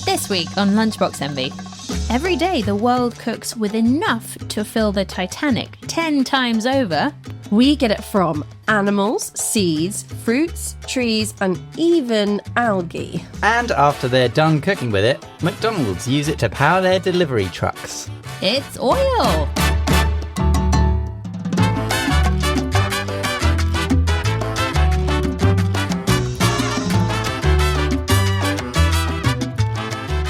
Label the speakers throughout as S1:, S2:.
S1: This week on Lunchbox Envy. Every day the world cooks with enough to fill the Titanic 10 times over.
S2: We get it from animals, seeds, fruits, trees, and even algae.
S3: And after they're done cooking with it, McDonald's use it to power their delivery trucks.
S1: It's oil.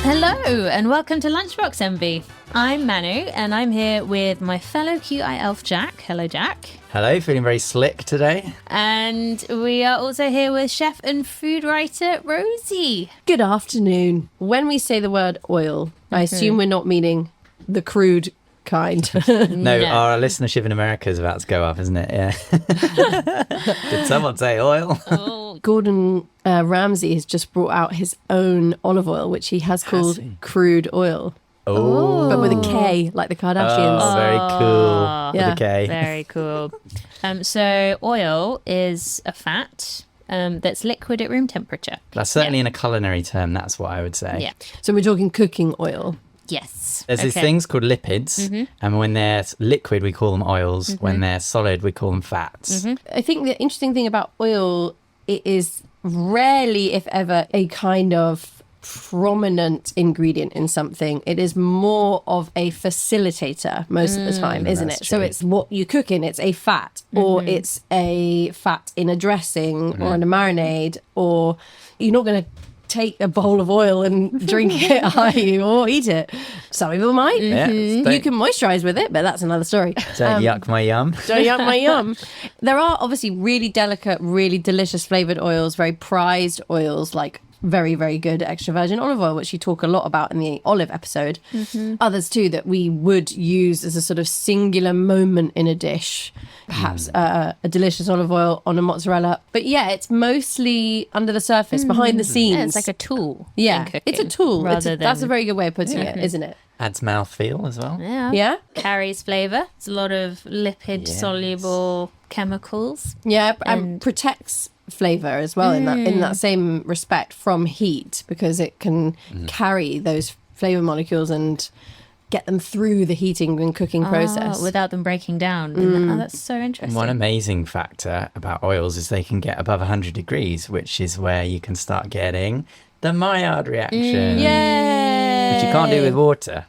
S1: Hello and welcome to Lunchbox Envy. I'm Manu and I'm here with my fellow QI elf Jack. Hello Jack.
S3: Hello, feeling very slick today.
S1: And we are also here with chef and food writer Rosie.
S2: Good afternoon. When we say the word oil, I assume we're not meaning the crude kind.
S3: No, our listenership in America is about to go up, isn't it? Yeah. Did someone say oil?
S2: Gordon Ramsay has just brought out his own olive oil, which he has called crude oil.
S3: Oh.
S2: But with a K, like the Kardashians.
S3: Oh, very cool.
S2: Yeah.
S3: With a K.
S1: Very cool. So oil is a fat that's liquid at room temperature.
S3: That's certainly in a culinary term, that's what I would say.
S1: Yeah.
S2: So we're talking cooking oil.
S1: Yes.
S3: There's these things called lipids, and when they're liquid, we call them oils. When they're solid, we call them fats.
S2: I think the interesting thing about oil, it is rarely, if ever, a kind of prominent ingredient in something. It is more of a facilitator most of the time, isn't it?
S3: True.
S2: So it's what you cook in, it's a fat, or it's a fat in a dressing or in a marinade, or you're not going to take a bowl of oil and drink it, are you, or eat it? Some people might.
S3: Yeah,
S2: You can moisturize with it, but that's another story.
S3: Don't yuck my yum.
S2: Don't yuck my yum. There are obviously really delicate, really delicious flavored oils, very prized oils like very, very good extra virgin olive oil, which you talk a lot about in the olive episode. Others too that we would use as a sort of singular moment in a dish, perhaps a delicious olive oil on a mozzarella. But yeah, it's mostly under the surface, behind the scenes.
S1: Yeah, it's like a tool.
S2: Yeah,
S1: in cooking,
S2: it's a tool.
S1: rather
S2: That's a
S1: than-
S2: very good way of putting it, isn't it?
S3: Adds mouthfeel as well.
S1: Yeah.
S2: Yeah?
S1: Carries flavour. It's a lot of lipid soluble chemicals.
S2: Yeah, and protects flavour as well in that same respect from heat, because it can carry those flavour molecules and get them through the heating and cooking process.
S1: Without them breaking down. Oh, that's so interesting.
S3: One amazing factor about oils is they can get above 100 degrees, which is where you can start getting the Maillard reaction.
S2: Yay!
S3: Which you can't do with water.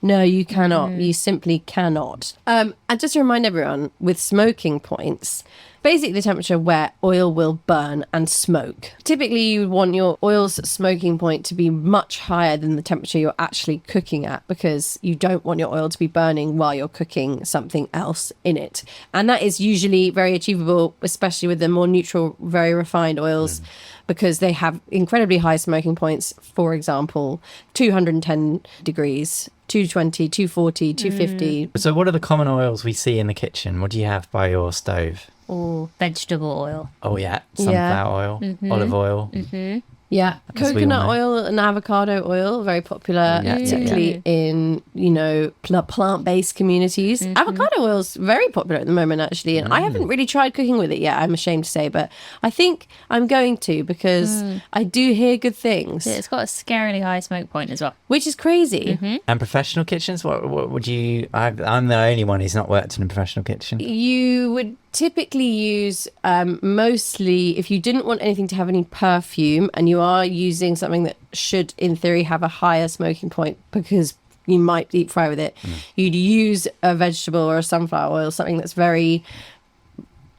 S2: No, you cannot. You simply cannot. And just to remind everyone, with smoking points, basically the temperature where oil will burn and smoke. Typically, you want your oil's smoking point to be much higher than the temperature you're actually cooking at, because you don't want your oil to be burning while you're cooking something else in it. And that is usually very achievable, especially with the more neutral, very refined oils, because they have incredibly high smoking points. For example, 210 degrees. 220, 240, 250.
S3: So what are the common oils we see in the kitchen? What do you have by your stove?
S1: Or vegetable oil.
S3: Oh, yeah. Sunflower oil, olive oil.
S2: Yeah,
S3: As we all
S2: coconut
S3: know.
S2: oil and avocado oil, very popular, particularly in, plant-based communities. Avocado oil's very popular at the moment, actually, and I haven't really tried cooking with it yet, I'm ashamed to say, but I think I'm going to, because I do hear good things,
S1: It's got a scarily high smoke point as well.
S2: which is crazy.
S3: And professional kitchens? What would you... I'm the only one who's not worked in a professional kitchen.
S2: You would typically use mostly, if you didn't want anything to have any perfume and you are using something that should in theory have a higher smoking point because you might deep fry with it, you'd use a vegetable or a sunflower oil, something that's very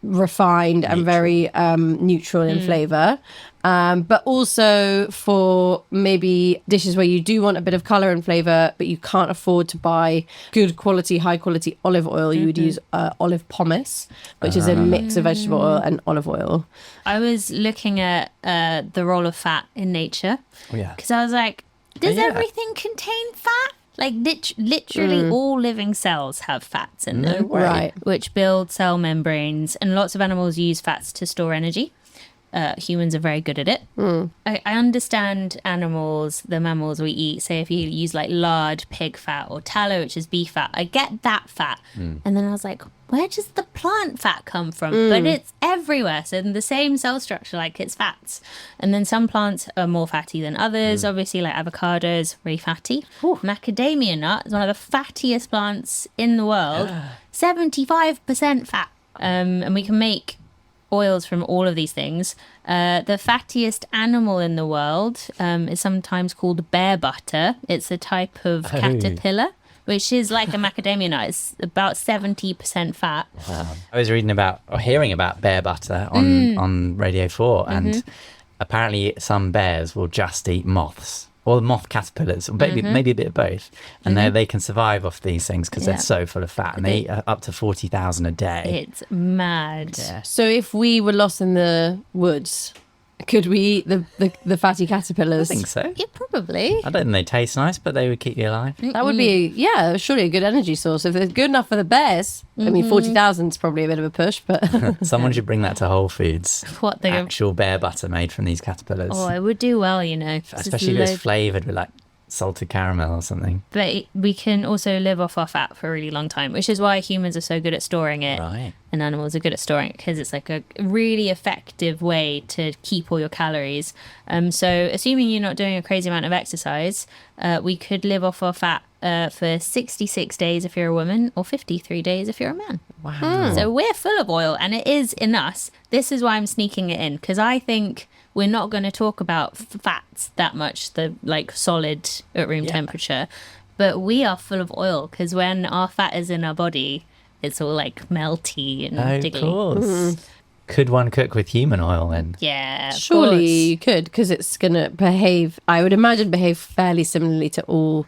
S2: refined and very neutral in flavor. But also for maybe dishes where you do want a bit of color and flavor, but you can't afford to buy good quality, high quality olive oil, you would use olive pomace, which is a mix of vegetable oil and olive oil.
S1: I was looking at the role of fat in nature.
S3: Oh, yeah.
S1: Because I was like, does
S3: yeah.
S1: everything contain fat? Like literally all living cells have fats in them.
S3: way.
S2: Right.
S1: Which build cell membranes, and lots of animals use fats to store energy. humans are very good at it. I understand animals, the mammals we eat, say if you use like lard, pig fat, or tallow, which is beef fat, I get that fat. And then I was like, where does the plant fat come from? But it's everywhere. So the same cell structure, like it's fats. And then some plants are more fatty than others. Obviously, like avocados, really fatty. Macadamia nut is one of the fattiest plants in the world. 75% fat. And we can make oils from all of these things. The fattiest animal in the world is sometimes called bear butter. It's a type of caterpillar, which is like a macadamia nut. It's about 70% fat.
S3: Wow. I was reading about or hearing about bear butter on Radio 4, and apparently some bears will just eat moths. Or moth caterpillars, or maybe a bit of both. And they can survive off these things because they're so full of fat. And they eat up to 40,000 a day.
S1: It's mad.
S2: Yeah. So if we were lost in the woods, could we eat the fatty caterpillars?
S3: I think so.
S1: Yeah, probably.
S3: I don't think they taste nice, but they would keep you alive.
S2: That would be, surely a good energy source. If they're good enough for the bears, I mean, 40,000 is probably a bit of a push, but...
S3: Someone should bring that to Whole Foods.
S1: What, the
S3: actual bear butter made from these caterpillars.
S1: Oh, it would do well, you know.
S3: Especially if it's flavoured with like salted caramel or something.
S1: But we can also live off our fat for a really long time, which is why humans are so good at storing it.
S3: Right.
S1: And animals are good at storing it because it's like a really effective way to keep all your calories. So assuming you're not doing a crazy amount of exercise, we could live off our fat for 66 days if you're a woman, or 53 days if you're a man.
S3: Wow.
S1: So we're full of oil, and it is in us. This is why I'm sneaking it in, because I think we're not going to talk about fats that much, the like solid at room temperature, but we are full of oil because when our fat is in our body, it's all like melty and diggly.
S3: Of course. Could one cook with human oil then?
S1: Yeah, of
S2: Surely
S1: course.
S2: you could, because it's going to behave, I would imagine, behave fairly similarly to all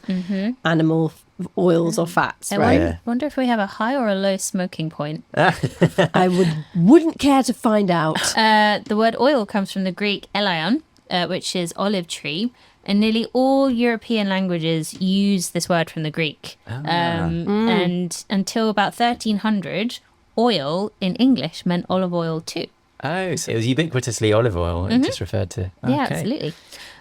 S2: animal oils or fats,
S1: I
S2: right?
S1: wonder if we have a high or a low smoking point.
S2: I wouldn't care to find out.
S1: The word oil comes from the Greek elion, which is olive tree, and nearly all European languages use this word from the Greek. And until about 1300, oil in English meant olive oil too.
S3: Oh, so it was ubiquitously olive oil it just referred to.
S1: Yeah,
S3: Okay.
S1: absolutely.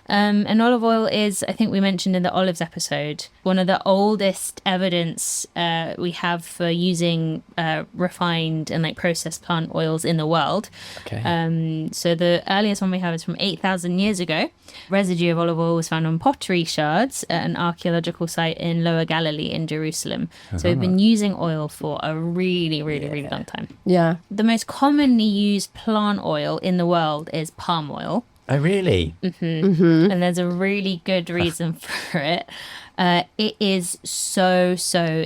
S1: And olive oil is, I think we mentioned in the olives episode, one of the oldest evidence we have for using refined and like processed plant oils in the world.
S3: Okay.
S1: So the earliest one we have is from 8,000 years ago. Residue of olive oil was found on pottery shards at an archaeological site in Lower Galilee in Jerusalem. So we've been using oil for a really, really, really long time.
S2: Yeah.
S1: The most commonly used plant oil in the world is palm oil.
S3: Oh, really?
S1: And there's a really good reason for it. It is so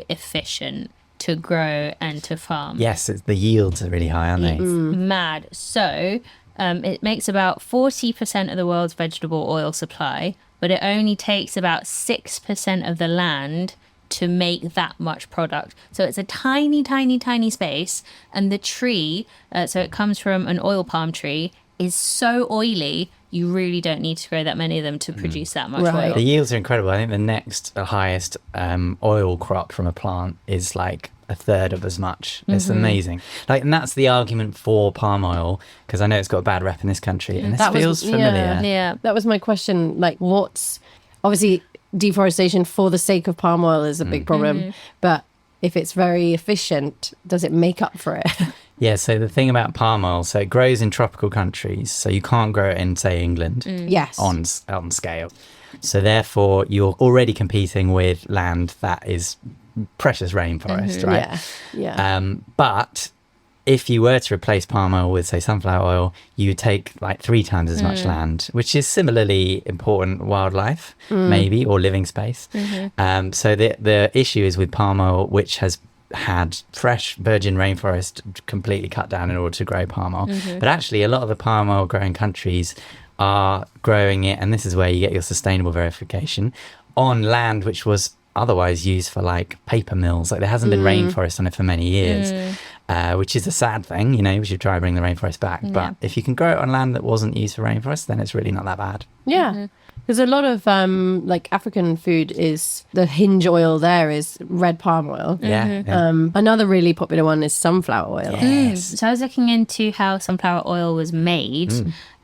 S1: efficient to grow and to farm.
S3: Yes, the yields are really high, aren't they?
S1: It's mad. So it makes about 40% of the world's vegetable oil supply, but it only takes about 6% of the land to make that much product. So it's a tiny, tiny, tiny space. And the tree, so it comes from an oil palm tree, is so oily, you really don't need to grow that many of them to produce that much
S2: Right.
S1: oil.
S3: The yields are incredible. I think the next highest oil crop from a plant is like a third of as much. It's amazing. Like, and that's the argument for palm oil, because I know it's got a bad rep in this country, and this
S2: That was-
S3: feels familiar.
S1: Yeah.
S2: That was my question. Like, what's... Obviously, deforestation for the sake of palm oil is a big problem. But if it's very efficient, does it make up for it?
S3: Yeah, so the thing about palm oil, so it grows in tropical countries, so you can't grow it in, say, England
S2: Yes.
S3: on scale. So therefore, you're already competing with land that is precious rainforest, right?
S2: Yeah.
S3: But if you were to replace palm oil with, say, sunflower oil, you would take like 3 times as much land, which is similarly important wildlife, maybe, or living space. So the issue is with palm oil, which has had fresh virgin rainforest completely cut down in order to grow palm oil. But actually, a lot of the palm oil growing countries are growing it, and this is where you get your sustainable verification, on land which was otherwise used for like paper mills. Like, there hasn't been rainforest on it for many years, which is a sad thing. You know, we should try to bring the rainforest back. But if you can grow it on land that wasn't used for rainforest, then it's really not that bad.
S2: Yeah. Because a lot of like African food is the hinge oil there is red palm oil.
S3: Yeah.
S2: Another really popular one is sunflower oil.
S3: Yes.
S1: So I was looking into how sunflower oil was made,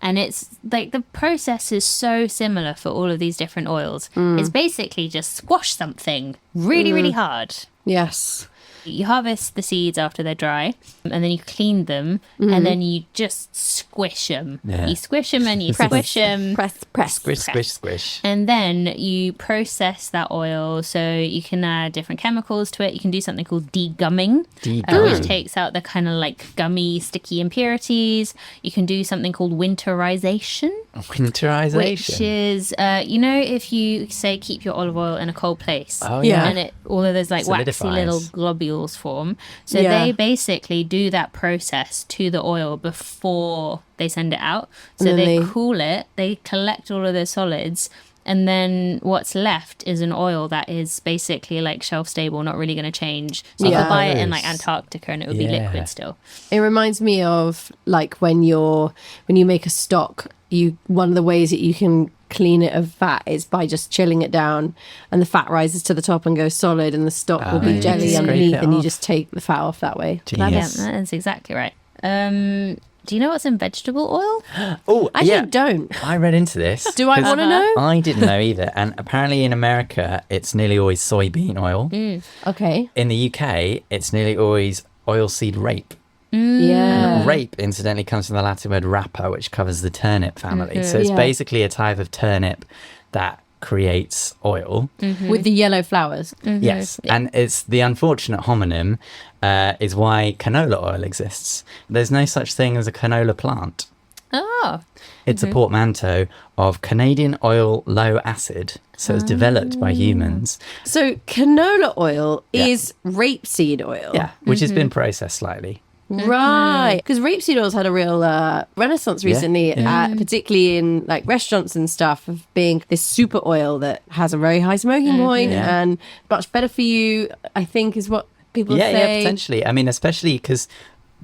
S1: and it's like the process is so similar for all of these different oils. It's basically just squash something really, really hard.
S2: Yes.
S1: You harvest the seeds after they're dry, and then you clean them, and then you just squish them.
S3: Yeah.
S1: You squish them and you squish them.
S2: Press.
S3: Squish.
S1: And then you process that oil, so you can add different chemicals to it. You can do something called degumming, which takes out the kind of like gummy, sticky impurities. You can do something called winterization.
S3: Winterization.
S1: Which is, if you say keep your olive oil in a cold place,
S3: Oh,
S2: Yeah.
S1: and all of those like waxy
S3: Solidifies.
S1: little globules form. So
S2: Yeah.
S1: they basically do that process to the oil before they send it out. So
S2: And then
S1: they
S2: they-
S1: cool it, they collect all of the solids, and then what's left is an oil that is basically like shelf stable, not really going to change. So you
S2: Yeah.
S1: can buy it in like
S3: Nice.
S1: Antarctica and it would be
S3: Yeah.
S1: liquid still.
S2: It reminds me of like when you make a stock, one of the ways that you can clean it of fat is by just chilling it down, and the fat rises to the top and goes solid, and the stock will be
S3: you
S2: jelly
S3: scrape
S2: underneath,
S3: it
S2: and you
S3: off.
S2: just take the fat off that way.
S3: Genius.
S1: Yeah, that is exactly right. Do you know what's in vegetable oil?
S3: Oh,
S2: Actually,
S3: yeah.
S2: don't.
S3: I read into this.
S2: Do I
S3: 'cause
S2: want to know?
S3: I didn't know either. And apparently in America, it's nearly always soybean oil.
S2: Okay.
S3: In the UK, it's nearly always oilseed rape.
S2: Yeah.
S3: Rape, incidentally, comes from the Latin word rapa, which covers the turnip family. So it's
S2: Yeah.
S3: basically a type of turnip that creates oil.
S2: With the yellow flowers.
S3: Yes, and it's the unfortunate homonym is why canola oil exists. There's no such thing as a canola plant.
S1: Oh,
S3: It's a portmanteau of Canadian oil low acid, so it's developed by humans.
S2: So canola oil
S3: Yeah.
S2: is rapeseed oil.
S3: Yeah, which has been processed slightly.
S2: Right. Because rapeseed oil's had a real renaissance recently,
S3: yeah.
S2: particularly in like restaurants and stuff, of being this super oil that has a very high smoking point
S3: Yeah.
S2: and much better for you, I think, is what people
S3: Yeah,
S2: say.
S3: potentially. I mean, especially because,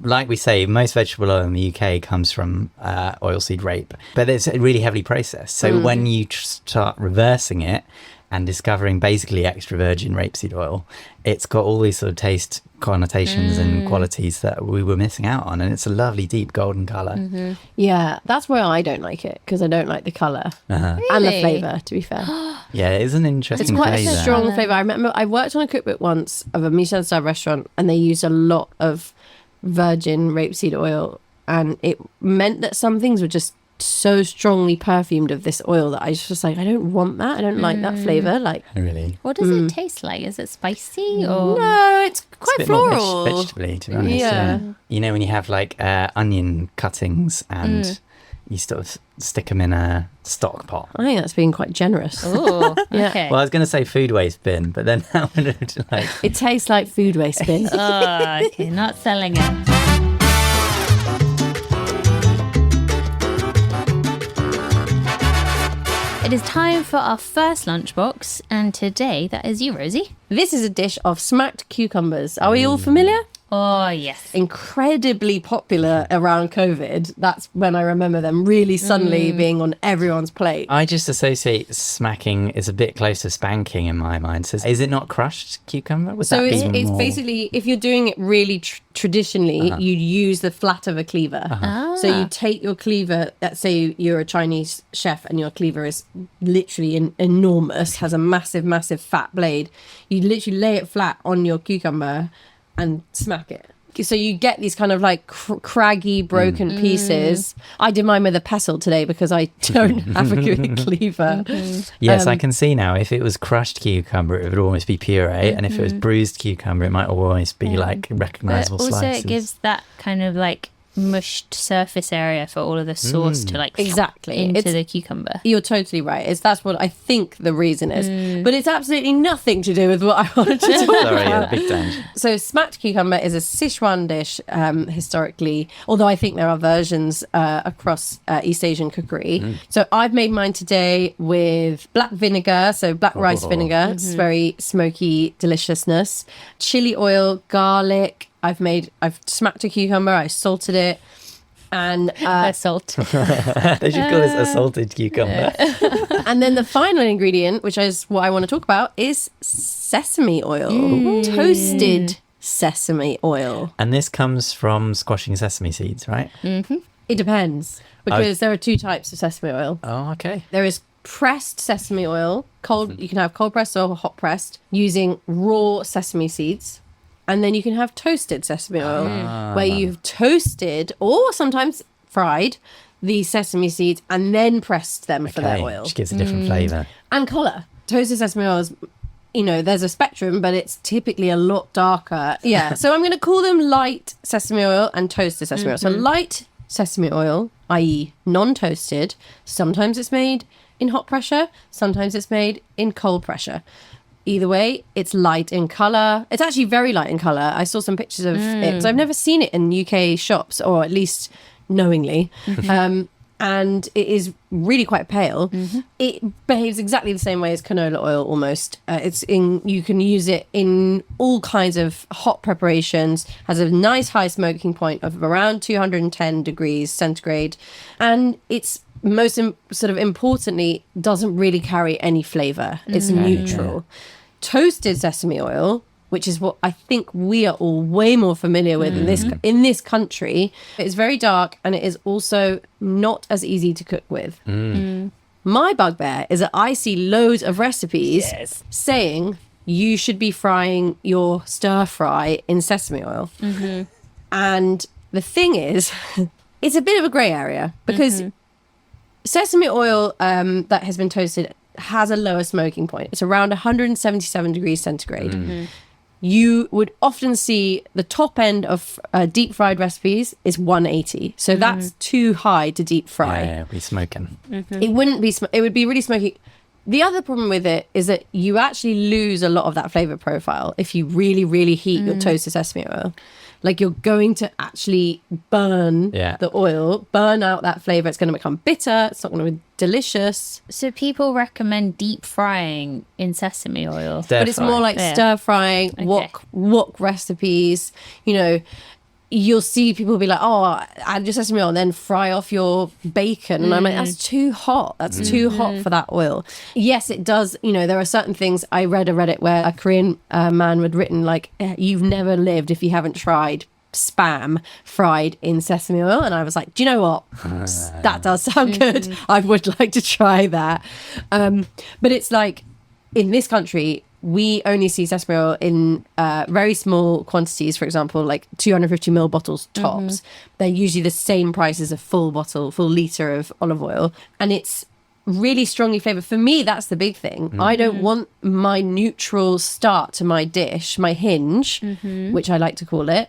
S3: like we say, most vegetable oil in the UK comes from oilseed rape, but it's really heavily processed. So when you start reversing it and discovering basically extra virgin rapeseed oil, it's got all these sort of taste connotations and qualities that we were missing out on, and it's a lovely deep golden color.
S2: Yeah, that's why I don't like it, because I don't like the colour and the
S1: Really?
S2: flavour, to be fair.
S3: Yeah, it is an interesting
S2: It's quite
S3: flavour.
S2: a strong flavour. I remember I worked on a cookbook once of a Michelin star restaurant, and they used a lot of virgin rapeseed oil, and it meant that some things were just so strongly perfumed of this oil that I was just like, I don't want that. I don't like that flavour. Like,
S3: Really.
S1: what does it taste like? Is it spicy or?
S2: no, it's
S3: It's a
S2: quite
S3: bit more
S2: floral.
S3: vegetably, to be honest.
S2: Yeah.
S3: You know, when you have like onion cuttings and you sort of stick them in a stock pot.
S2: I think that's being quite generous.
S1: Oh,
S2: Yeah.
S1: okay.
S3: Well, I was going to say food waste bin, but then that would like.
S2: It tastes like food waste bin.
S1: Oh, okay, not selling it. It is time for our first lunchbox, and today that is you, Rosie.
S2: This is a dish of smacked cucumbers. Are we all familiar?
S1: Oh, yes.
S2: Incredibly popular around COVID. That's when I remember them really suddenly being on everyone's plate.
S3: I just associate smacking is a bit close to spanking in my mind. So is it not crushed cucumber? Would
S2: So
S3: that be
S2: it's
S3: more...
S2: basically, if you're doing it really traditionally, you use the flat of a cleaver. So you take your cleaver, let's say you're a Chinese chef and your cleaver is literally enormous, has a massive, massive fat blade. You literally lay it flat on your cucumber and smack it. So you get these kind of like craggy, broken pieces. I did mine with a pestle today because I don't have a good cleaver.
S3: Yes, I can see now. If it was crushed cucumber, it would almost be puree. And if it was bruised cucumber, it might almost be like
S1: But
S3: recognizable
S1: also
S3: slices.
S1: it gives that kind of like mushed surface area for all of the sauce to like
S2: Exactly.
S1: into
S2: It's-
S1: the cucumber.
S2: You're totally right. That's what I think the reason is. But it's absolutely nothing to do with what I wanted to talk
S3: Sorry,
S2: about.
S3: big tangent.
S2: So smacked cucumber is a Sichuan dish historically, although I think there are versions across East Asian cookery. So I've made mine today with black vinegar, so black rice vinegar. It's very smoky deliciousness. Chili oil, garlic. I've smacked a cucumber, I salted it, And
S1: Salt.
S3: They should call this a salted cucumber.
S2: and then the final ingredient, which is what I want to talk about, is sesame oil. Toasted sesame oil.
S3: And this comes from squashing sesame seeds, right?
S2: It depends, because there are two types of sesame oil.
S3: Oh, okay.
S2: There is pressed sesame oil, cold. You can have cold pressed or hot pressed using raw sesame seeds. And then you can have toasted sesame oil, where you've toasted or sometimes fried the sesame seeds and then pressed them for their oil.
S3: Which gives a different flavour.
S2: And colour. Toasted sesame oil is, there's a spectrum, but it's typically a lot darker. Yeah. So I'm going to call them light sesame oil and toasted sesame oil. So light sesame oil, i.e. non-toasted, sometimes it's made in hot pressure, sometimes it's made in cold pressure. Either way, it's light in colour. It's actually very light in colour. I saw some pictures of it. So I've never seen it in UK shops, or at least knowingly. And it is really quite pale. It behaves exactly the same way as canola oil almost. You can use it in all kinds of hot preparations. Has a nice high smoking point of around 210 degrees centigrade. And it's importantly, doesn't really carry any flavour. It's neutral. Toasted sesame oil, which is what I think we are all way more familiar with in this country, it's very dark, and it is also not as easy to cook with. My bugbear is that I see loads of recipes saying you should be frying your stir fry in sesame oil. And the thing is, it's a bit of a grey area, because sesame oil that has been toasted has a lower smoking point. It's around 177 degrees centigrade. You would often see the top end of deep fried recipes is 180. So that's too high to deep fry.
S3: Yeah, be smoking.
S2: It wouldn't be, it would be really smoky. The other problem with it is that you actually lose a lot of that flavour profile if you really, really heat your toasted sesame oil. Like, you're going to actually burn the oil, burn out that flavour. It's going to become bitter. It's not going to be delicious.
S1: So people recommend deep frying in sesame oil.
S2: But it's more like stir frying, wok recipes. You'll see people be like, oh, add your sesame oil and then fry off your bacon. And I'm like, that's too hot. That's too hot for that oil. Yes, it does. There are certain things. I read a Reddit where a Korean man had written, like, you've never lived if you haven't tried spam fried in sesame oil. And I was like, do you know what? That does sound good. I would like to try that. But it's like, in this country, we only see sesame oil in very small quantities, for example, like 250ml bottles tops. They're usually the same price as a full litre of olive oil. And it's really strongly flavoured. For me, that's the big thing. I don't want my neutral start to my dish, my hinge, which I like to call it,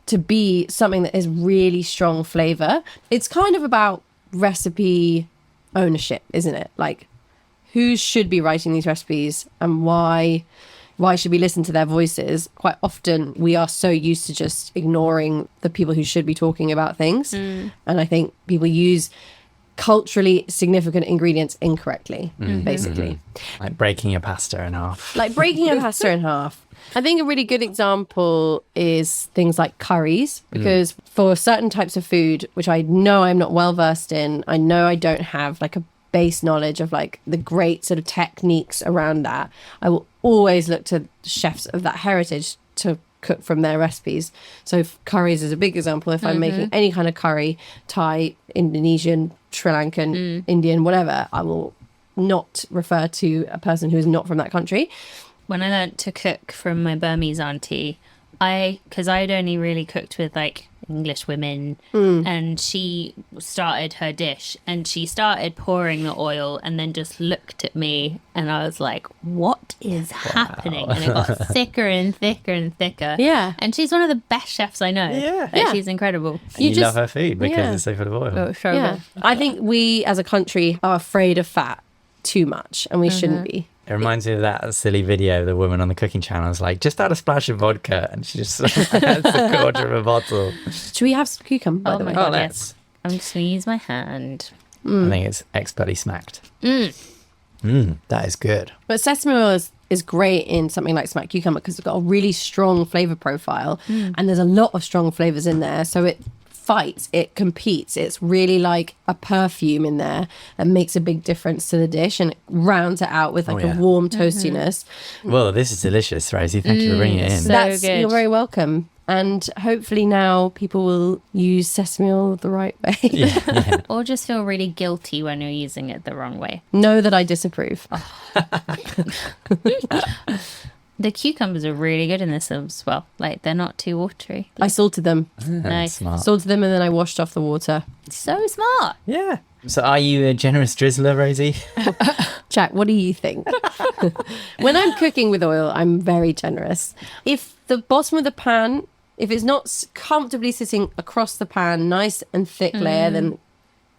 S2: to be something that is really strong flavour. It's kind of about recipe ownership, isn't it? Like, who should be writing these recipes, and why should we listen to their voices? Quite often we are so used to just ignoring the people who should be talking about things. And I think people use culturally significant ingredients incorrectly, basically.
S3: Like breaking your pasta in half.
S2: I think a really good example is things like curries, because for certain types of food, which I know I'm not well versed in, I know I don't have like a base knowledge of like the great sort of techniques around that, I will always look to chefs of that heritage to cook from their recipes. So curries is a big example. If I'm making any kind of curry, Thai, Indonesian, Sri Lankan, Indian, whatever, I will not refer to a person who is not from that country.
S1: When I learnt to cook from my Burmese auntie, because I'd only really cooked with like English women, and she started her dish and she started pouring the oil and then just looked at me, and I was like, what is happening? And it got thicker and thicker and thicker.
S2: Yeah.
S1: And she's one of the best chefs I know. She's incredible.
S3: You love her food because it's so full of oil.
S1: Oh,
S2: I think we as a country are afraid of fat too much, and we shouldn't be.
S3: It reminds me of that silly video, the woman on the cooking channel is like, just add a splash of vodka, and she just adds a quarter of a bottle.
S2: Should we have some cucumber, by the way?
S1: My God, yes. I'm just going to use my hand.
S3: I think it's expertly smacked. That is good.
S2: But sesame oil is great in something like smacked cucumber because it's got a really strong flavour profile, and there's a lot of strong flavours in there. So it fights, it competes. It's really like a perfume in there that makes a big difference to the dish, and it rounds it out with like a warm toastiness.
S3: Well, this is delicious, Rosie. Thank you for bringing it in.
S1: So good.
S2: You're very welcome. And hopefully now people will use sesame oil the right way.
S1: Or just feel really guilty when you're using it the wrong way.
S2: Know that I disapprove.
S1: The cucumbers are really good in this as well. Like, they're not too watery.
S2: I salted them.
S1: Nice.
S3: Smart.
S2: Salted them and then I washed off the water.
S1: So smart.
S3: Yeah. So are you a generous drizzler, Rosie?
S2: Jack, what do you think? When I'm cooking with oil, I'm very generous. If the bottom of the pan, if it's not comfortably sitting across the pan, nice and thick layer, then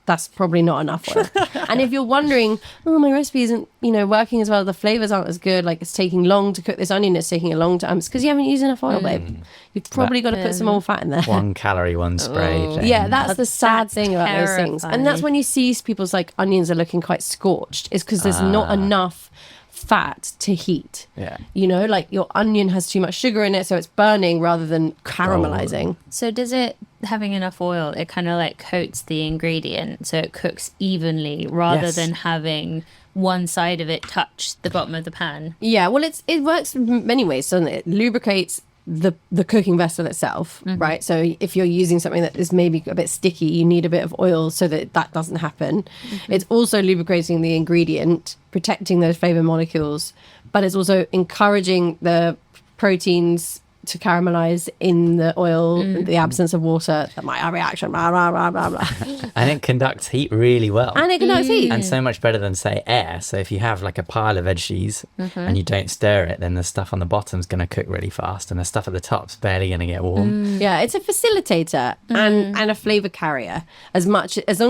S2: that's probably not enough oil. And if you're wondering, oh, my recipe isn't, working as well, the flavors aren't as good, like it's taking long to cook this onion, it's taking a long time, it's because you haven't used enough oil, babe. You've probably got to put some more fat in there.
S3: 1 calorie, 1 spray. Jane.
S2: Yeah, that's the sad thing about those things.
S1: terrifying.
S2: And that's when you see people's like onions are looking quite scorched, is because there's not enough fat to heat.
S3: Yeah.
S2: Like your onion has too much sugar in it, so it's burning rather than caramelizing.
S1: So does it, having enough oil, it kind of like coats the ingredient so it cooks evenly rather
S3: Yes.
S1: than having one side of it touch the bottom of the pan?
S2: Yeah, well, it works in many ways, doesn't it? It lubricates the cooking vessel itself, right? So if you're using something that is maybe a bit sticky, you need a bit of oil so that doesn't happen. It's also lubricating the ingredient, protecting those flavor molecules, but it's also encouraging the proteins to caramelize in the oil, in the absence of water. That might have a reaction, blah, blah, blah, blah, blah.
S3: And it conducts heat really well.
S2: And it conducts heat.
S3: And so much better than, say, air. So if you have like a pile of veggies and you don't stir it, then the stuff on the bottom's going to cook really fast and the stuff at the top's barely going to get warm.
S2: Yeah, it's a facilitator and a flavor carrier. As long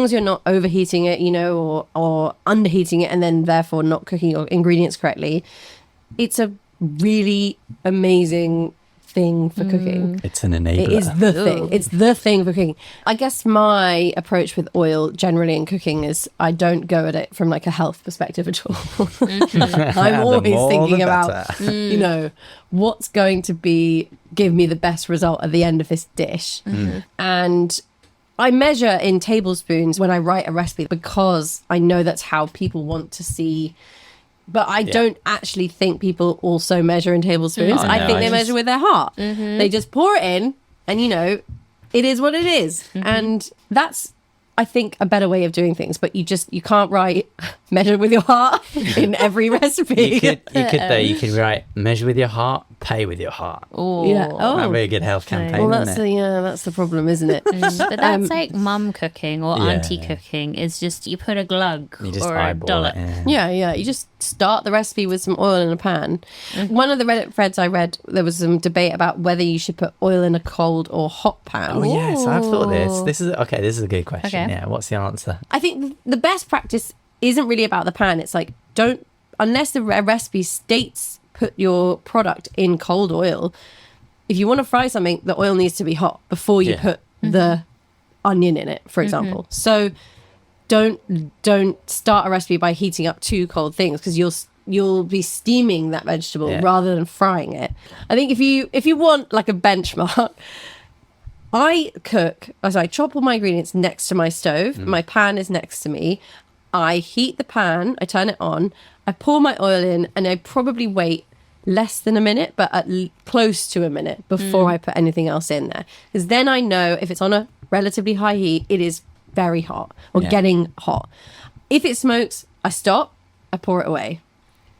S2: as you're not overheating it, or underheating it and then therefore not cooking your ingredients correctly, it's a really amazing thing for cooking.
S3: It's an enabler.
S2: It is the thing. It's the thing for cooking. I guess my approach with oil generally in cooking is I don't go at it from like a health perspective at all. I'm always
S3: more,
S2: thinking
S3: the
S2: about,
S3: better.
S2: what's going to give me the best result at the end of this dish. And I measure in tablespoons when I write a recipe because I know that's how people want to see. But I don't actually think people also measure in tablespoons.
S3: Oh,
S2: I
S3: no,
S2: think
S3: I
S2: they
S3: just-
S2: measure with their heart. They just pour it in and, it is what it is. And that's, I think, a better way of doing things. But you can't write measure with your heart in every recipe.
S3: You could though. You could write measure with your heart, pay with your heart.
S1: Oh,
S2: Yeah. Oh.
S3: That'd be a good health campaign,
S2: Well,
S3: wouldn't it?
S2: that's the problem, isn't it?
S1: But that's like mum cooking or
S3: Yeah.
S1: auntie cooking. Is just you put a glug
S3: You just
S1: or a
S3: eyeball
S1: dollop.
S3: it. Yeah.
S2: Yeah. You just start the recipe with some oil in a pan. One of the Reddit threads I read, there was some debate about whether you should put oil in a cold or hot pan.
S3: Oh yes, I've thought this. This is a good question.
S1: Okay.
S3: Yeah. What's the answer?
S2: I think the best practice isn't really about the pan. It's like, unless the recipe states put your product in cold oil. If you want to fry something, the oil needs to be hot before you put the onion in it, for example. So don't start a recipe by heating up 2 cold things, because you'll be steaming that vegetable rather than frying it. I think if you want like a benchmark, I chop all my ingredients next to my stove. My pan is next to me. I heat the pan, I turn it on, I pour my oil in, and I probably wait less than a minute, but close to a minute before I put anything else in there. Because then I know if it's on a relatively high heat, it is very hot or getting hot. If it smokes, I stop, I pour it away.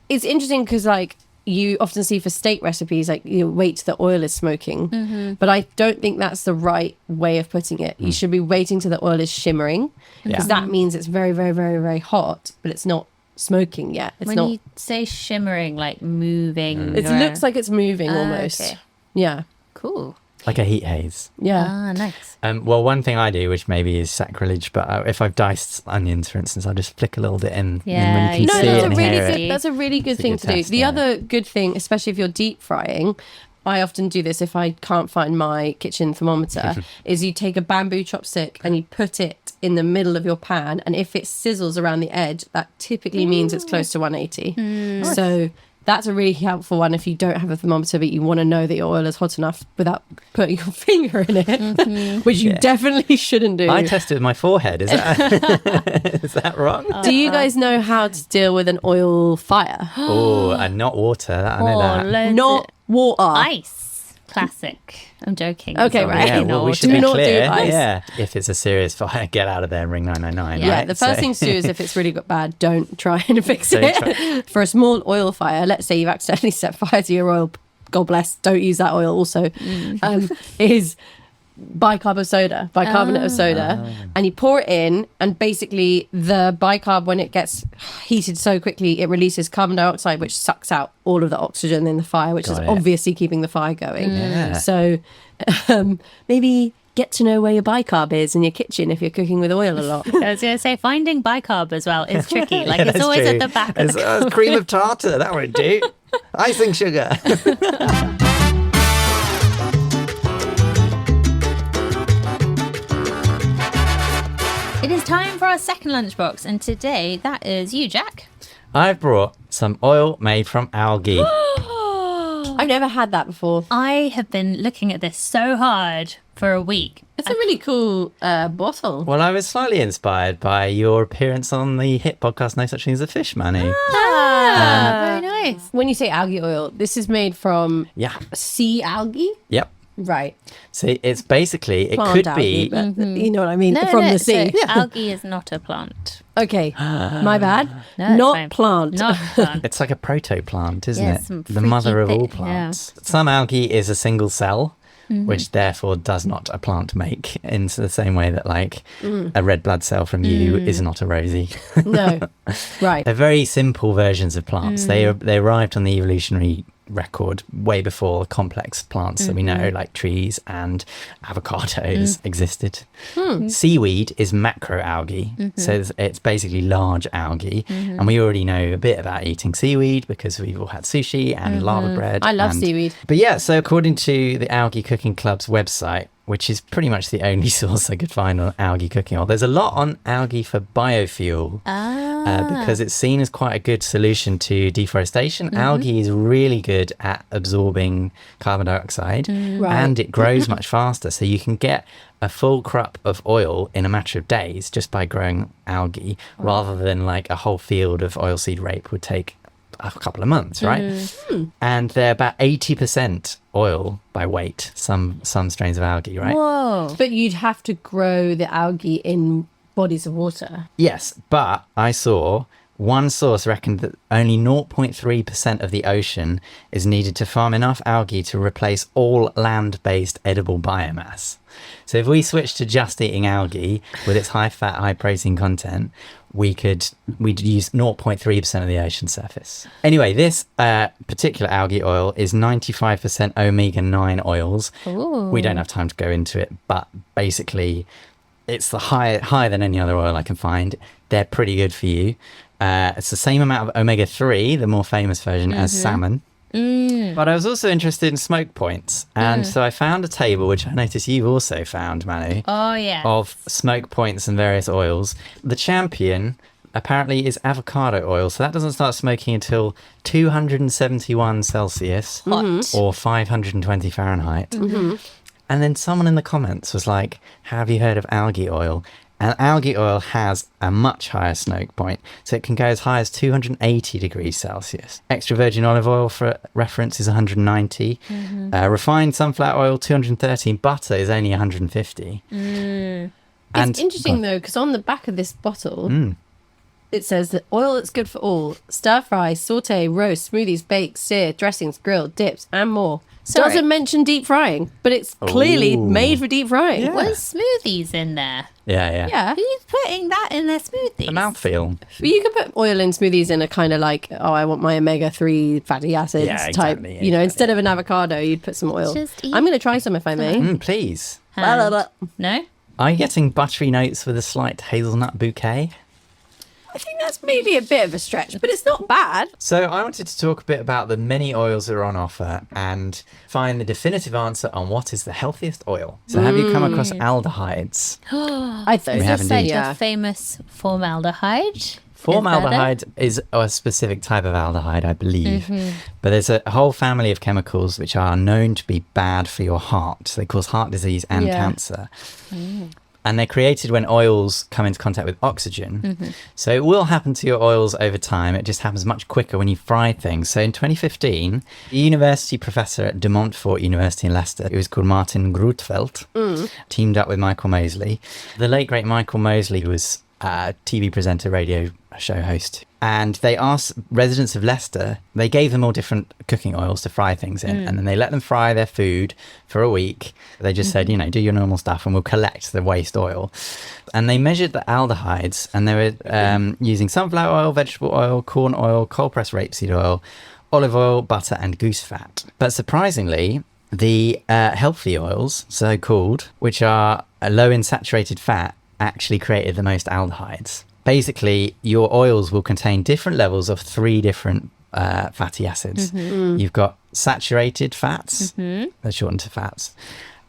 S2: It's interesting because like you often see for steak recipes, like you wait till the oil is smoking, but I don't think that's the right way of putting it. You should be waiting till the oil is shimmering, because that means it's very, very, very, very hot, but it's not smoking yet. It's
S1: When
S2: not.
S1: you say shimmering, like moving.
S2: It
S1: or-
S2: looks like it's moving almost.
S1: okay.
S2: Yeah.
S1: Cool.
S3: Like a heat haze.
S2: Yeah.
S1: Ah, nice.
S3: Well, one thing I do, which maybe is sacrilege, but if I've diced onions, for instance, I'll just flick a little bit in.
S1: Yeah,
S3: and when you
S1: you
S3: can
S2: No,
S3: see
S1: see
S3: it
S2: that's a
S3: and
S2: really
S3: hear
S2: good.
S3: it.
S2: That's a really good
S3: It's a
S2: thing
S3: good
S2: to do.
S3: test,
S2: The
S3: yeah.
S2: other good thing, especially if you're deep frying, I often do this if I can't find my kitchen thermometer, is you take a bamboo chopstick and you put it in the middle of your pan, and if it sizzles around the edge, that typically means it's close to 180. So that's a really helpful one if you don't have a thermometer, but you want to know that your oil is hot enough without putting your finger in it, which you definitely shouldn't do.
S3: I tested my forehead. Is that is that wrong?
S2: Do you guys know how to deal with an oil fire?
S3: Oh, and not water. I know that.
S1: loads
S2: Not water.
S1: of ice. Classic. I'm joking.
S2: Okay,
S1: It's
S2: right.
S3: Yeah,
S1: obviously
S3: well,
S1: not
S3: we
S1: water.
S3: should
S2: Do
S3: be
S2: not do
S3: clear.
S2: ice.
S3: Yeah, if it's a serious fire, get out of there and ring 999.
S1: Yeah,
S2: Yeah,
S3: right?
S2: the first thing to do is if it's really got bad, don't try and fix
S3: Don't
S2: it. For a small oil fire, let's say you've accidentally set fire to your oil, God bless, don't use that oil also, is bicarbonate of soda, and you pour it in, and basically the bicarb, when it gets heated so quickly, it releases carbon dioxide, which sucks out all of the oxygen in the fire, which is
S3: Got it.
S2: obviously keeping the fire going.
S3: Yeah.
S2: So maybe get to know where your bicarb is in your kitchen if you're cooking with oil a lot.
S1: I was going to say, finding bicarb as well is tricky. Like,
S3: Yeah,
S1: it's
S3: that's
S1: always
S3: true.
S1: at the back of the
S3: cream of tartar. That won't do. Icing sugar.
S1: It is time for our second lunchbox, and today that is you, Jack.
S3: I've brought some oil made from algae.
S2: I've never had that before.
S1: I have been looking at this so hard for a week.
S2: It's a really cool bottle.
S3: Well, I was slightly inspired by your appearance on the hit podcast No Such Thing as a Fish, Manu.
S1: Very nice.
S2: When you say algae oil, this is made from
S3: Yeah.
S2: sea algae?
S3: Yep.
S2: Right.
S3: So it's basically, it
S2: Plant
S3: could
S2: algae,
S3: be...
S2: but you know what I mean, from the sea.
S1: So algae is not a plant.
S2: Okay, my bad.
S1: No, it's
S2: Not
S1: fine.
S2: plant.
S1: Not a plant.
S3: It's like a protoplant, isn't
S1: Yeah,
S3: it?
S1: some
S3: The mother of
S1: freaky
S3: all
S1: thing,
S3: plants. Some algae is a single cell, which therefore does not a plant make, in the same way that like a red blood cell from you is not a Rosie.
S2: No. Right.
S3: They're very simple versions of plants. They arrived on the evolutionary record way before complex plants that we know, like trees and avocados, existed. Seaweed is macroalgae, so it's basically large algae, and we already know a bit about eating seaweed because we've all had sushi and lava bread.
S2: I love
S3: and-
S2: seaweed.
S3: But yeah, so according to the Algae Cooking Club's website, which is pretty much the only source I could find on algae cooking oil, there's a lot on algae for biofuel. Because it's seen as quite a good solution to deforestation. Algae is really good at absorbing carbon dioxide and it grows much faster. So you can get a full crop of oil in a matter of days just by growing algae rather than like a whole field of oilseed rape would take a couple of months, right? And they're about 80% oil by weight, some strains of algae, right?
S1: Whoa.
S2: But you'd have to grow the algae in bodies of water.
S3: Yes, but I saw one source reckoned that only 0.3% of the ocean is needed to farm enough algae to replace all land-based edible biomass. So if we switch to just eating algae with its high fat, high protein content, we'd use 0.3% of the ocean surface. Anyway, this particular algae oil is 95% omega-9 oils.
S1: Ooh.
S3: We don't have time to go into it, but basically it's the higher than any other oil I can find. They're pretty good for you. It's the same amount of omega-3, the more famous version, as salmon. But I was also interested in smoke points. And so I found a table, which I noticed you've also found, Manu,
S1: Oh, yeah.
S3: of smoke points and various oils. The champion apparently is avocado oil. So that doesn't start smoking until 271 Celsius
S1: Hot.
S3: or 520 Fahrenheit. And then someone in the comments was like, have you heard of algae oil? And algae oil has a much higher smoke point, so it can go as high as 280 degrees Celsius. Extra virgin olive oil, for reference, is 190. Refined sunflower oil, 213. Butter is only 150.
S2: It's interesting though, because on the back of this bottle, it says that oil that's good for all: stir fry, saute, roast, smoothies, bake, sear, dressings, grill, dips, and more.
S1: Sorry.
S2: Doesn't mention deep frying, but it's clearly
S3: Ooh.
S2: made for deep frying.
S3: Yeah.
S1: Was smoothies in there?
S3: Yeah.
S2: Yeah.
S1: Who's putting that in their smoothies?
S3: The mouthfeel.
S2: But you can put oil in smoothies in a kind of like, oh, I want my omega-3 fatty acids
S3: Yeah,
S2: type.
S3: exactly,
S2: You know,
S3: exactly.
S2: instead of an avocado, you'd put some oil.
S1: Just eat.
S2: I'm going to try some if I may.
S3: Please.
S1: Hand. No?
S3: Are you getting buttery notes with a slight hazelnut bouquet?
S2: I think that's maybe a bit of a stretch, but it's not bad.
S3: So I wanted to talk a bit about the many oils that are on offer and find the definitive answer on what is the healthiest oil. So have you come across aldehydes?
S2: I thought
S3: We have
S1: Is this like
S3: indeed.
S1: the famous formaldehyde?
S3: Formaldehyde is a specific type of aldehyde, I believe. But there's a whole family of chemicals which are known to be bad for your heart. They cause heart disease and cancer. And they're created when oils come into contact with oxygen. So it will happen to your oils over time. It just happens much quicker when you fry things. So in 2015, the university professor at De Montfort University in Leicester, who was called Martin Grootveld, teamed up with Michael Mosley. The late, great Michael Mosley was a TV presenter, radio show host. And they asked residents of Leicester, they gave them all different cooking oils to fry things in. And then they let them fry their food for a week. They just said, do your normal stuff and we'll collect the waste oil. And they measured the aldehydes, and they were using sunflower oil, vegetable oil, corn oil, cold-pressed rapeseed oil, olive oil, butter and goose fat. But surprisingly, the healthy oils, so-called, which are low in saturated fat, actually created the most aldehydes. Basically, your oils will contain different levels of 3 different fatty acids. You've got saturated fats, they're shortened to fats,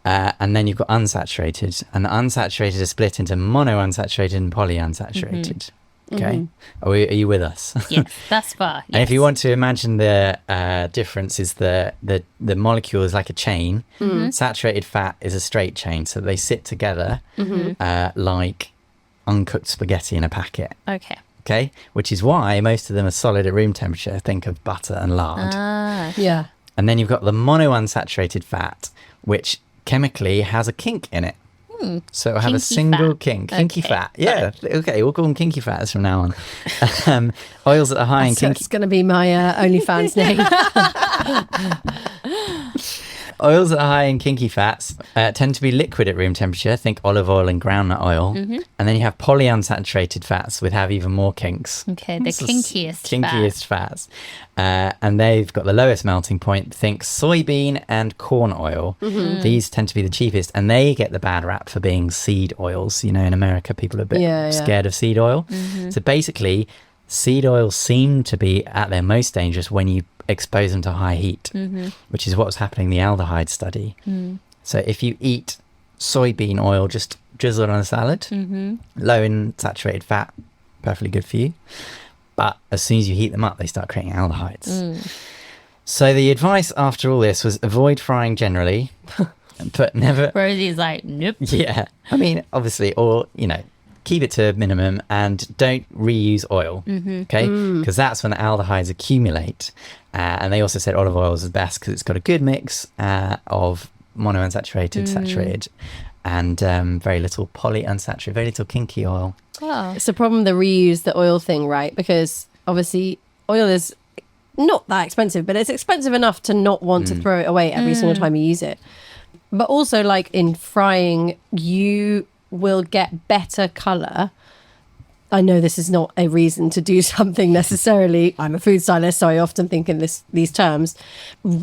S3: and then you've got unsaturated. And the unsaturated are split into monounsaturated and polyunsaturated. Okay, are you with us?
S1: Yes, that's far.
S3: And if you want to imagine the difference is the molecule is like a chain. Saturated fat is a straight chain, so they sit together like uncooked spaghetti in a packet. Okay, which is why most of them are solid at room temperature. Think of butter and lard.
S2: Yeah.
S3: And then you've got the monounsaturated fat, which chemically has a kink in it. So it'll have a single
S1: fat.
S3: kinky fat. Yeah, okay, we'll call them kinky fats from now on. Oils that are high in kinky...
S2: It's going to be my OnlyFans name.
S3: Oils that are high in kinky fats tend to be liquid at room temperature. Think olive oil and groundnut oil. And then you have polyunsaturated fats, which have even more kinks.
S1: Okay, the
S3: kinkiest fats. And they've got the lowest melting point. Think soybean and corn oil. These tend to be the cheapest, and they get the bad rap for being seed oils. In America, people are a bit scared of seed oil. So basically, seed oils seem to be at their most dangerous when you expose them to high heat, which is what's happening in the aldehyde study. So if you eat soybean oil just drizzled on a salad, low in saturated fat, perfectly good for you. But as soon as you heat them up, they start creating aldehydes. So the advice after all this was avoid frying generally, but never...
S1: Rosie's like, nope.
S3: Yeah. I mean, obviously, or, keep it to a minimum and don't reuse oil, okay? Because that's when the aldehydes accumulate. And they also said olive oil is the best because it's got a good mix of monounsaturated, saturated, and very little polyunsaturated, very little kinky oil.
S1: Oh.
S2: It's the problem, the reuse the oil thing, right? Because obviously oil is not that expensive, but it's expensive enough to not want to throw it away every single time you use it. But also, like in frying, you will get better colour. I know this is not a reason to do something necessarily. I'm a food stylist, so I often think in these terms.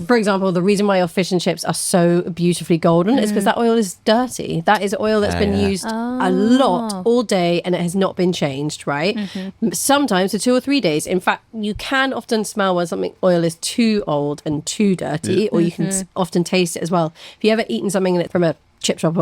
S2: For example, the reason why your fish and chips are so beautifully golden is because that oil is dirty. That is oil that's been used a lot all day and it has not been changed, right? Sometimes for 2 or 3 days. In fact, you can often smell when something oil is too old and too dirty, or you can often taste it as well. If you ever eaten something from a chip shop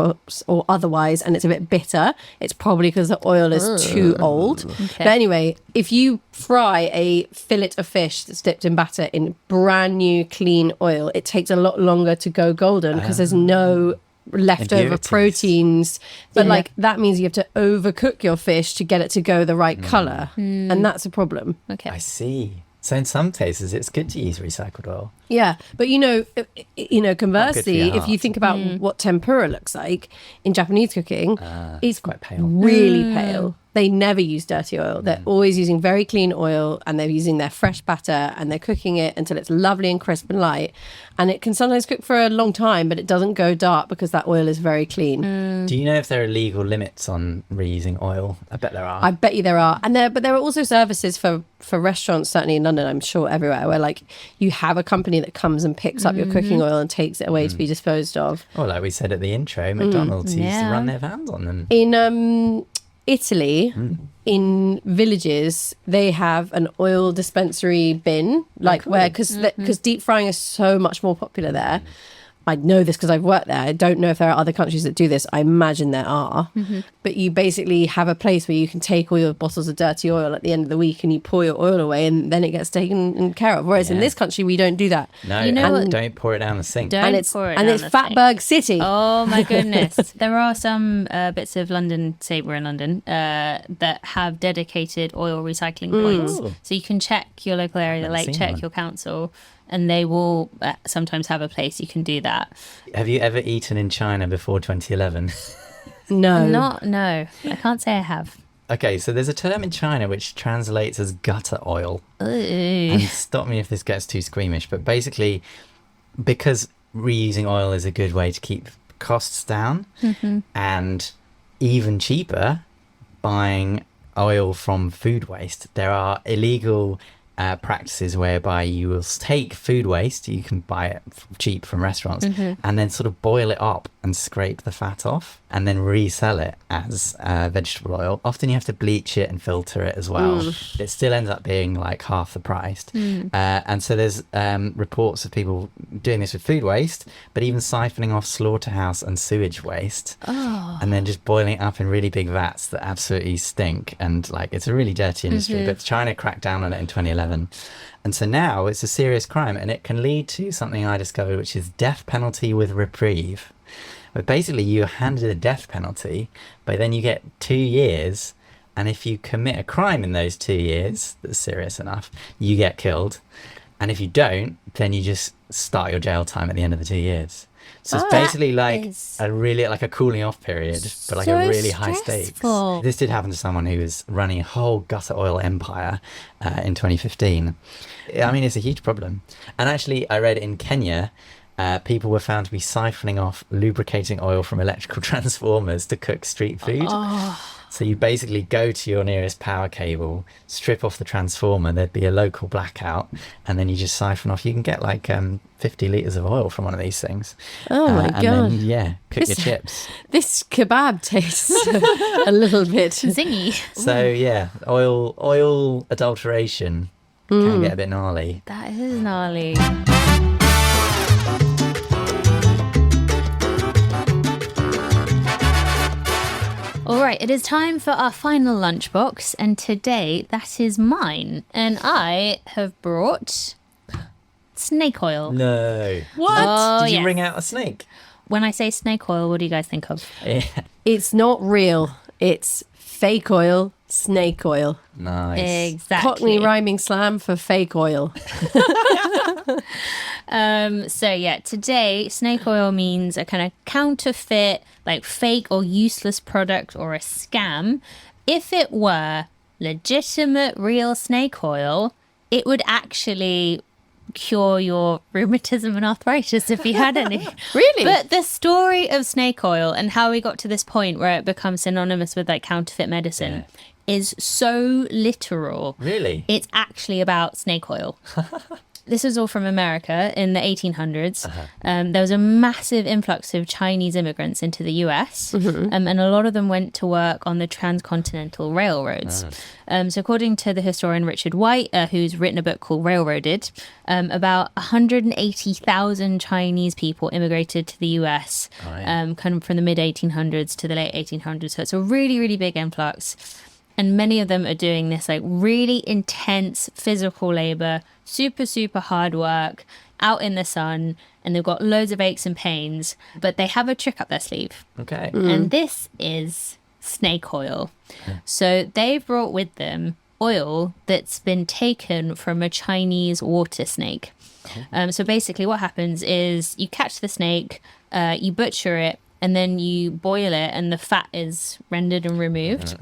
S2: or otherwise and it's a bit bitter, it's probably because the oil is too old. But anyway, if you fry a fillet of fish that's dipped in batter in brand new clean oil, it takes a lot longer to go golden because there's no leftover proteins. But like that means you have to overcook your fish to get it to go the right colour, and that's a problem.
S3: I see. So in some cases, it's good to use recycled oil.
S2: Yeah, but conversely, if you think about what tempura looks like in Japanese cooking, it's
S3: quite pale,
S2: really pale. They never use dirty oil. They're always using very clean oil, and they're using their fresh batter, and they're cooking it until it's lovely and crisp and light. And it can sometimes cook for a long time, but it doesn't go dark because that oil is very clean.
S3: Do you know if there are legal limits on reusing oil? I bet there are.
S2: I bet you there are. But there are also services for restaurants, certainly in London, I'm sure everywhere, where like you have a company that comes and picks up your cooking oil and takes it away to be disposed of.
S3: Or like we said at the intro, McDonald's used to run their vans on them.
S2: In Italy, in villages, they have an oil dispensary bin, like where because deep frying is so much more popular there. I know this because I've worked there. I don't know if there are other countries that do this. I imagine there are. But you basically have a place where you can take all your bottles of dirty oil at the end of the week and you pour your oil away and then it gets taken care of. Whereas in this country, we don't do that.
S3: No,
S1: You know
S3: and don't pour it down the sink.
S1: Don't
S2: And it's,
S1: pour it
S2: and
S1: down
S2: it's
S1: the sink.
S2: Fatberg City.
S1: Oh my goodness. There are some bits of London, say we're in London, that have dedicated oil recycling points.
S3: Ooh.
S1: So you can check your local area,
S3: Haven't
S1: like
S3: seen
S1: check
S3: one.
S1: your council, and they will sometimes have a place you can do that.
S3: Have you ever eaten in China before 2011?
S2: No.
S1: No, I can't say I have.
S3: Okay, so there's a term in China which translates as gutter oil.
S1: Ooh.
S3: And stop me if this gets too squeamish, but basically, because reusing oil is a good way to keep costs down, and even cheaper, buying oil from food waste, there are illegal practices whereby you will take food waste, you can buy it cheap from restaurants, and then sort of boil it up and scrape the fat off and then resell it as vegetable oil. Often you have to bleach it and filter it as well. It still ends up being like half the price. And so there's reports of people doing this with food waste, but even siphoning off slaughterhouse and sewage waste, and then just boiling it up in really big vats that absolutely stink. And like, it's a really dirty industry, but China cracked down on it in 2011. And so now it's a serious crime, and it can lead to something I discovered, which is death penalty with reprieve. But basically you're handed a death penalty, but then you get 2 years, and if you commit a crime in those 2 years that's serious enough, you get killed. And if you don't, then you just start your jail time at the end of the 2 years. So it's basically like
S1: is
S3: a really like a cooling off period, but like
S1: so
S3: a really high stakes.
S1: stressful.
S3: This did happen to someone who was running a whole gutter oil empire in 2015. I mean, it's a huge problem. And actually, I read in Kenya, people were found to be siphoning off lubricating oil from electrical transformers to cook street food. So you basically go to your nearest power cable, strip off the transformer, there'd be a local blackout, and then you just siphon off. You can get like 50 litres of oil from one of these things.
S2: Oh my
S3: and
S2: God.
S3: then, yeah, cook your
S2: This-
S3: chips.
S2: This kebab tastes a little bit.
S1: Zingy.
S3: So yeah, oil adulteration can get a bit gnarly.
S1: That is gnarly. All right, it is time for our final lunchbox, and today that is mine. And I have brought snake oil.
S3: No.
S2: What?
S1: Oh,
S3: Did you
S1: yes.
S3: wring out a snake?
S1: When I say snake oil, what do you guys think of?
S3: Yeah.
S2: It's not real. It's fake oil, snake oil.
S3: Nice.
S1: Exactly.
S2: Cockney rhyming slam for fake oil.
S1: So yeah, today snake oil means a kind of counterfeit, like fake or useless product or a scam. If it were legitimate real snake oil, it would actually cure your rheumatism and arthritis if you had any.
S2: Really?
S1: But the story of snake oil and how we got to this point where it becomes synonymous with like counterfeit medicine is so literal.
S3: Really?
S1: It's actually about snake oil. This was all from America in the 1800s. There was a massive influx of Chinese immigrants into the US, and a lot of them went to work on the transcontinental railroads. So according to the historian Richard White, who's written a book called Railroaded, about 180,000 Chinese people immigrated to the US kind of from the mid-1800s to the late 1800s. So it's a really, really big influx. And many of them are doing this like really intense physical labor, super, super hard work out in the sun. And they've got loads of aches and pains, but they have a trick up their sleeve.
S3: Okay.
S1: And this is snake oil. So they've brought with them oil that's been taken from a Chinese water snake. So basically what happens is you catch the snake, you butcher it, and then you boil it and the fat is rendered and removed.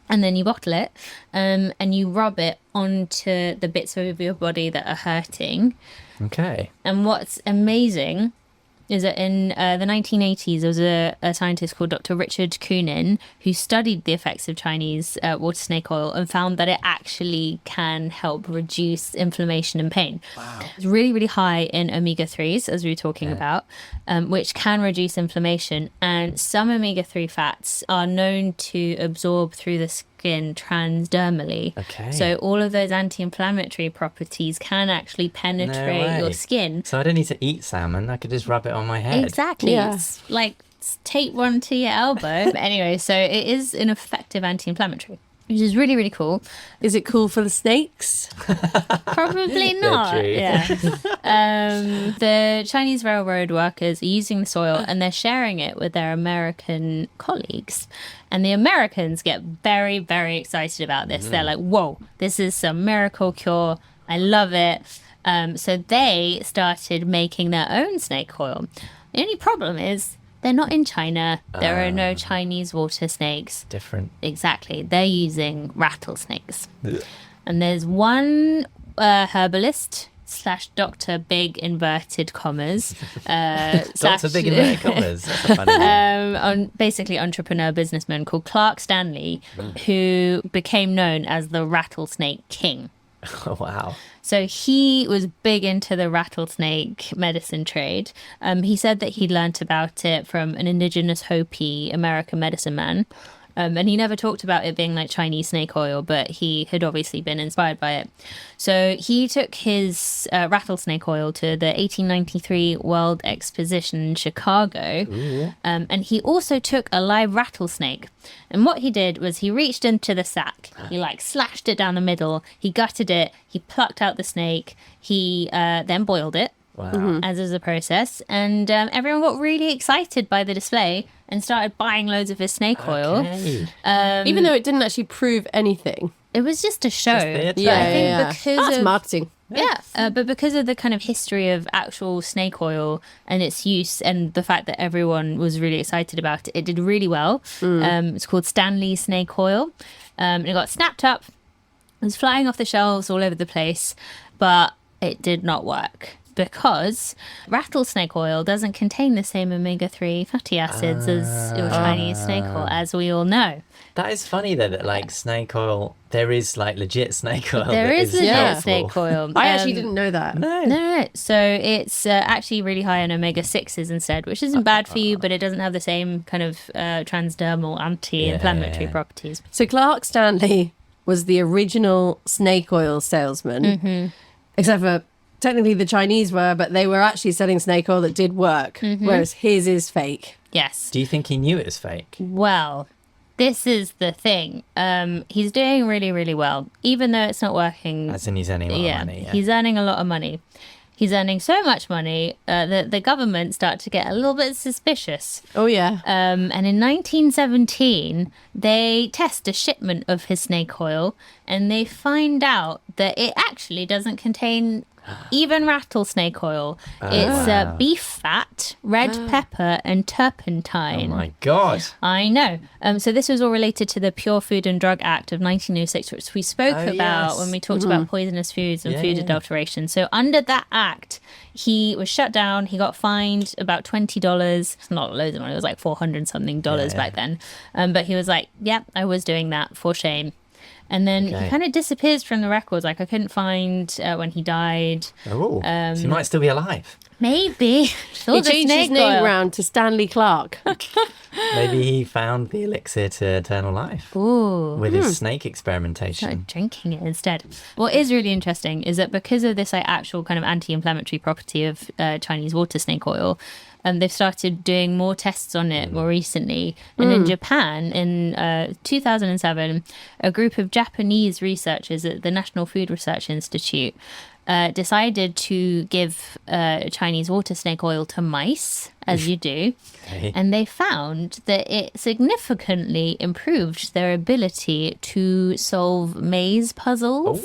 S1: And then you bottle it and you rub it onto the bits of your body that are hurting.
S3: Okay.
S1: And what's amazing is that in the 1980s, there was a scientist called Dr. Richard Kunin who studied the effects of Chinese water snake oil and found that it actually can help reduce inflammation and pain. Wow. It's really, really high in omega-3s, as we were talking about, which can reduce inflammation. And some omega-3 fats are known to absorb through the skin transdermally.
S3: Okay.
S1: So all of those anti-inflammatory properties can actually penetrate your
S3: way.
S1: skin.
S3: So I don't need to eat salmon. I could just rub it on my head.
S1: Exactly.
S2: Yeah.
S1: It's like tape one to your elbow. But anyway, so it is an effective anti-inflammatory, which is really, really cool.
S2: Is it cool for the snakes?
S1: Probably not.
S3: true.
S1: Yeah. The Chinese railroad workers are using the soil and they're sharing it with their American colleagues. And the Americans get very, very excited about this. They're like, whoa, this is some miracle cure. I love it. So they started making their own snake oil. The only problem is they're not in China. There are no Chinese water snakes.
S3: Different.
S1: Exactly. They're using rattlesnakes. And there's one herbalist / Dr. Big inverted commas.
S3: Dr. Big inverted commas. That's a funny name.
S1: Basically entrepreneur businessman called Clark Stanley, who became known as the Rattlesnake King.
S3: Oh, wow.
S1: So he was big into the rattlesnake medicine trade. He said that he learnt about it from an indigenous Hopi American medicine man. And he never talked about it being like Chinese snake oil, but he had obviously been inspired by it. So he took his rattlesnake oil to the 1893 World Exposition in Chicago. And he also took a live rattlesnake. And what he did was he reached into the sack. He like slashed it down the middle. He gutted it. He plucked out the snake. He then boiled it.
S3: Wow.
S1: As is the process. And everyone got really excited by the display and started buying loads of his snake oil.
S3: Okay.
S2: Even though it didn't actually prove anything.
S1: It was just a show.
S3: Just theatre.
S1: But I think
S2: yeah.
S1: because
S2: That's
S1: of
S2: marketing.
S1: but because of the kind of history of actual snake oil and its use and the fact that everyone was really excited about it, it did really well. It's called Stanley Snake Oil. It got snapped up. It was flying off the shelves all over the place, but it did not work. Because rattlesnake oil doesn't contain the same omega-3 fatty acids as your Chinese snake oil, as we all know.
S3: That is funny though, that like snake oil, there is like legit snake oil.
S1: There
S3: that
S1: is legit
S3: helpful.
S1: snake oil.
S2: I actually didn't know that.
S1: No. So it's actually really high in omega-6s instead, which isn't bad for you, but it doesn't have the same kind of transdermal anti-inflammatory properties.
S2: So Clark Stanley was the original snake oil salesman, except for technically the Chinese were, but they were actually selling snake oil that did work, whereas his is fake.
S1: Yes.
S3: Do you think he knew it was fake?
S1: Well, this is the thing. He's doing really, really well, even though it's not working.
S3: As in he's earning a lot of money. Yeah.
S1: He's earning a lot of money. He's earning so much money that the government start to get a little bit suspicious.
S2: Oh, yeah.
S1: And in 1917, they test a shipment of his snake oil and they find out that it actually doesn't contain even rattlesnake oil. It's beef fat, red pepper, and turpentine.
S3: Oh my God.
S1: I know. So this was all related to the Pure Food and Drug Act of 1906, which we spoke about when we talked about poisonous foods and food adulteration. So under that act, he was shut down. He got fined about $20. It's not loads of money. It was like $400 something back then. But he was like, yep, I was doing that for shame. And then he kind of disappears from the records. Like, I couldn't find when he died.
S3: Oh, so he might still be alive.
S1: Maybe.
S2: He changed his name round to Stanley Clark.
S3: Maybe he found the elixir to eternal life with his snake experimentation.
S1: Started drinking it instead. What is really interesting is that because of this like actual kind of anti-inflammatory property of Chinese water snake oil, they've started doing more tests on it more recently. And in Japan, in 2007, a group of Japanese researchers at the National Food Research Institute decided to give Chinese water snake oil to mice, as you do. And they found that it significantly improved their ability to solve maze puzzles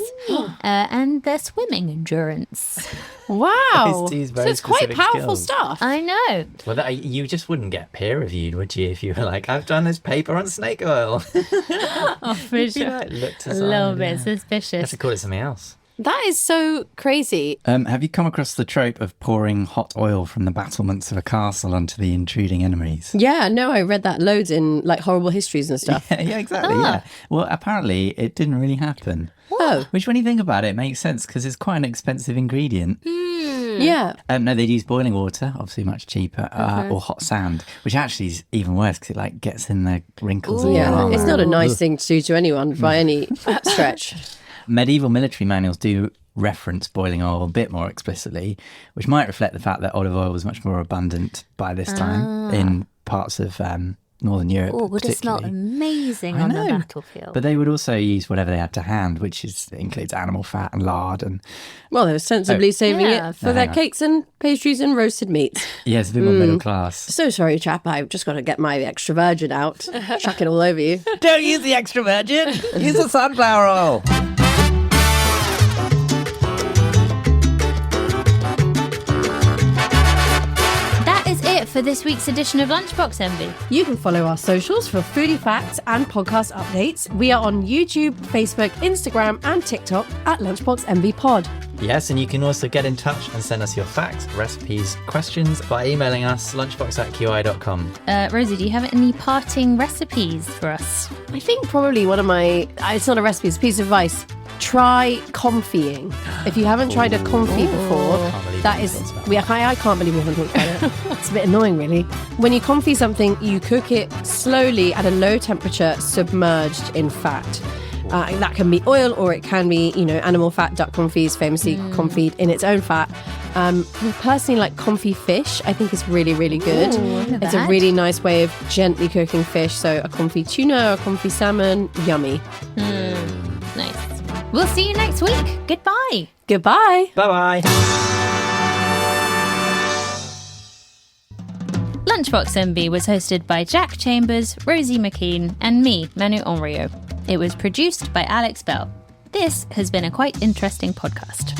S1: and their swimming endurance.
S2: Wow.
S3: These
S2: So it's quite
S3: specific
S2: powerful
S3: skills.
S2: stuff.
S1: I know.
S3: Well, you just wouldn't get peer reviewed, would you? If you were like, I've done this paper on snake oil.
S1: Oh, for
S3: You'd be
S1: sure.
S3: like, looked
S1: A
S3: aside,
S1: little bit
S3: yeah.
S1: suspicious.
S3: Have to call it something else.
S2: That is so crazy.
S4: Have you come across the trope of pouring hot oil from the battlements of a castle onto the intruding enemies?
S2: Yeah, no, I read that loads in like horrible histories and stuff.
S4: Yeah, exactly. Yeah. Well, apparently it didn't really happen.
S2: Oh.
S4: Which, when you think about it, makes sense because it's quite an expensive ingredient.
S2: Yeah.
S4: No, they'd use boiling water, obviously much cheaper, or hot sand, which actually is even worse because it like gets in the wrinkles of your
S2: Yeah.
S4: armour.
S2: It's not a nice thing to do to anyone by any stretch.
S4: Medieval military manuals do reference boiling oil a bit more explicitly, which might reflect the fact that olive oil was much more abundant by this time in parts of Northern Europe.
S1: Oh, would it smell
S4: particularly.
S1: amazing
S4: I
S1: on the
S4: know.
S1: battlefield?
S4: But they would also use whatever they had to hand, which includes animal fat and lard. And
S2: Well, they were sensibly saving
S1: Yeah.
S2: it for their cakes and pastries and roasted meats.
S4: yeah, it's a bit more middle class.
S2: So sorry, chap. I've just got to get my extra virgin out. Chuck it all over you.
S4: Don't use the extra virgin. Use the sunflower oil.
S1: That is it for this week's edition of Lunchbox Envy.
S2: You can follow our socials for foodie facts and podcast updates. We are on YouTube, Facebook, Instagram, and TikTok at Lunchbox MV Pod.
S3: Yes, and you can also get in touch and send us your facts, recipes, questions by emailing us lunchbox@qi.com.
S1: Rosie, do you have any parting recipes for us?
S2: I think probably one of my, it's not a recipe, it's a piece of advice. Try confying. If you haven't tried a confit before,
S3: Can't believe
S2: that
S3: we
S2: is,
S3: haven't talked about
S2: I can't believe we haven't talked about it. It's a bit annoying, really. When you confit something, you cook it slowly at a low temperature, submerged in fat. That can be oil or it can be, animal fat. Duck confit is famously confit in its own fat. Personally, like confit fish, I think is really, really good.
S1: Ooh,
S2: It's a really nice way of gently cooking fish. So a confit tuna or a confit salmon, yummy.
S1: Nice. We'll see you next week. Goodbye.
S2: Goodbye.
S3: Bye-bye.
S1: Lunchbox MB was hosted by Jack Chambers, Rosie MacKean, and me, Manu Henriot. It was produced by Alex Bell. This has been a quite interesting podcast.